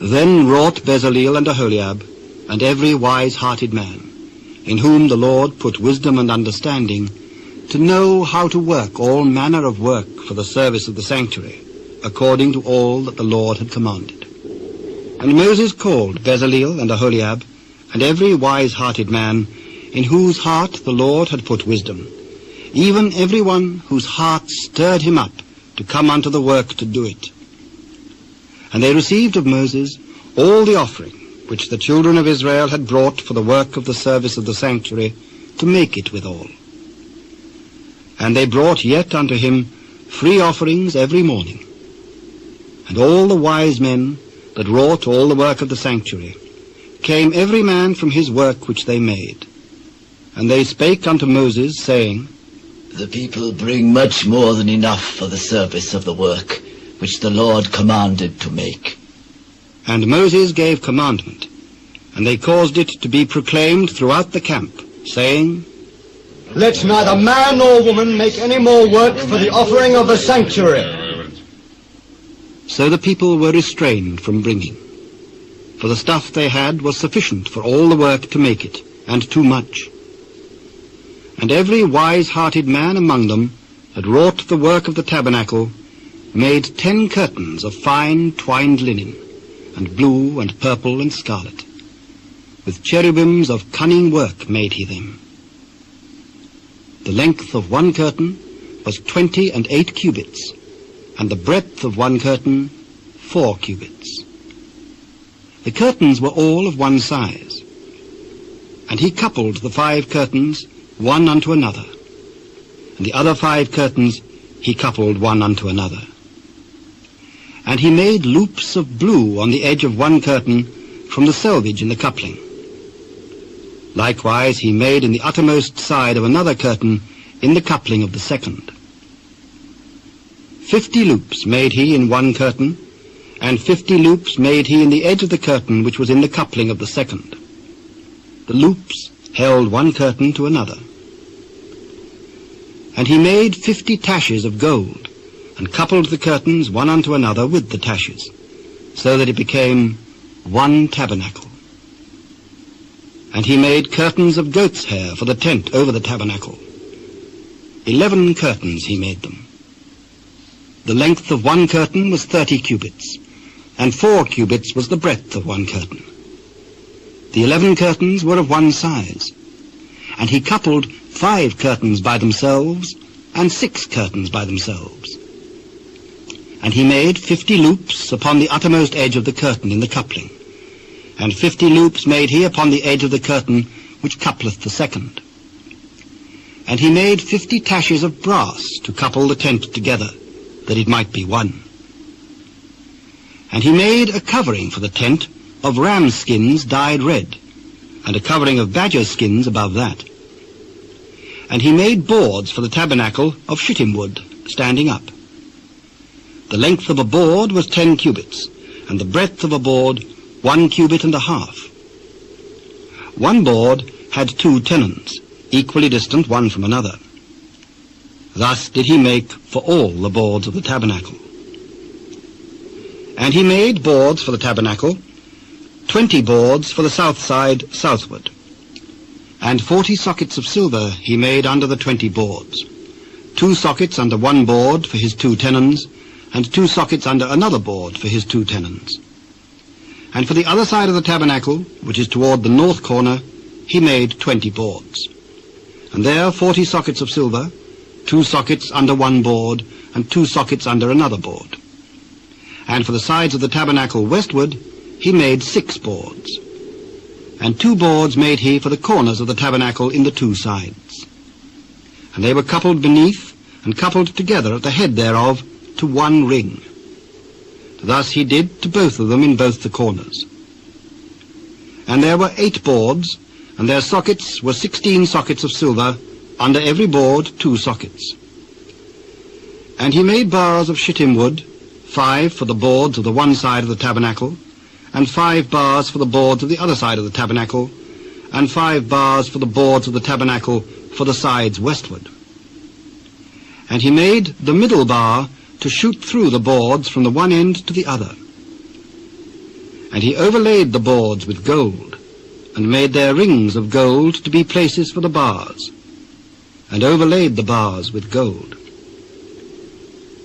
Then wrought Bezaleel and Aholiab, and every wise-hearted man, in whom the Lord put wisdom and understanding, to know how to work all manner of work for the service of the sanctuary, according to all that the Lord had commanded. And Moses called Bezaleel and Aholiab, and every wise-hearted man, in whose heart the Lord had put wisdom, even every one whose heart stirred him up to come unto the work to do it. And they received of Moses all the offering which the children of Israel had brought for the work of the service of the sanctuary, to make it withal. And they brought yet unto him free offerings every morning. And all the wise men that wrought all the work of the sanctuary came every man from his work which they made. And they spake unto Moses, saying, The people bring much more than enough for the service of the work which the Lord commanded to make. And Moses gave commandment, and they caused it to be proclaimed throughout the camp, saying, Let neither man nor woman make any more work for the offering of the sanctuary. So the people were restrained from bringing, for the stuff they had was sufficient for all the work to make it, and too much. And every wise-hearted man among them that wrought the work of the tabernacle made 10 curtains of fine twined linen, and blue and purple and scarlet. With cherubims of cunning work made he them. The length of one curtain was 28 cubits, and the breadth of one curtain 4 cubits. The curtains were all of one size, and he coupled the 5 curtains one unto another, and the other 5 curtains he coupled one unto another. And he made loops of blue on the edge of one curtain from the selvage in the coupling. Likewise he made in the uttermost side of another curtain in the coupling of the second. 50 loops made he in one curtain, and 50 loops made he in the edge of the curtain which was in the coupling of the second. The loops held one curtain to another. And he made 50 taches of gold, and coupled the curtains one unto another with the taches, so that it became one tabernacle. And he made curtains of goat's hair for the tent over the tabernacle. 11 curtains he made them. The length of one curtain was 30 cubits, and 4 cubits was the breadth of one curtain. The 11 curtains were of one size, and he coupled 5 curtains by themselves, and 6 curtains by themselves. And he made 50 loops upon the uttermost edge of the curtain in the coupling, and 50 loops made he upon the edge of the curtain which coupleth the second. And he made 50 taches of brass to couple the tent together, that it might be one. And he made a covering for the tent of ram skins dyed red, and a covering of badger skins above that. And he made boards for the tabernacle of shittim wood, standing up. The length of a board was 10 cubits, and the breadth of a board 1 cubit and a half. One board had 2 tenons, equally distant one from another. Thus did he make for all the boards of the tabernacle. And he made boards for the tabernacle, 20 boards for the south side southward. And 40 sockets of silver he made under the 20 boards, 2 sockets under one board for his 2 tenons, and 2 sockets under another board for his 2 tenons. And for the other side of the tabernacle, which is toward the north corner, he made 20 boards. And there 40 sockets of silver, 2 sockets under one board, and 2 sockets under another board. And for the sides of the tabernacle westward, he made 6 boards. And 2 boards made he for the corners of the tabernacle in the 2 sides. And they were coupled beneath, and coupled together at the head thereof, to one ring. Thus he did to both of them in both the corners. And there were 8 boards, and their sockets were 16 sockets of silver, under every board 2 sockets. And he made bars of shittim wood, 5 for the boards of the one side of the tabernacle, and 5 bars for the boards of the other side of the tabernacle, and 5 bars for the boards of the tabernacle for the sides westward. And he made the middle bar to shoot through the boards from the one end to the other. And he overlaid the boards with gold, and made their rings of gold to be places for the bars, and overlaid the bars with gold.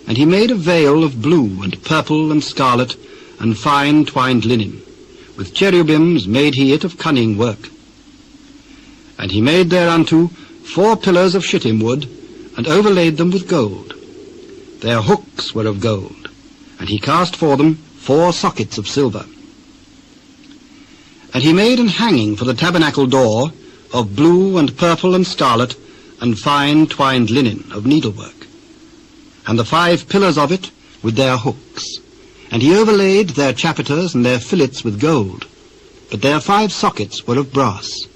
And he made a veil of blue and purple and scarlet and fine twined linen. With cherubims made he it of cunning work. And he made thereunto 4 pillars of shittim wood, and overlaid them with gold. Their hooks were of gold, and he cast for them 4 sockets of silver. And he made an hanging for the tabernacle door of blue and purple and scarlet and fine twined linen of needlework, and the 5 pillars of it with their hooks. And he overlaid their chapiters and their fillets with gold, but their 5 sockets were of brass.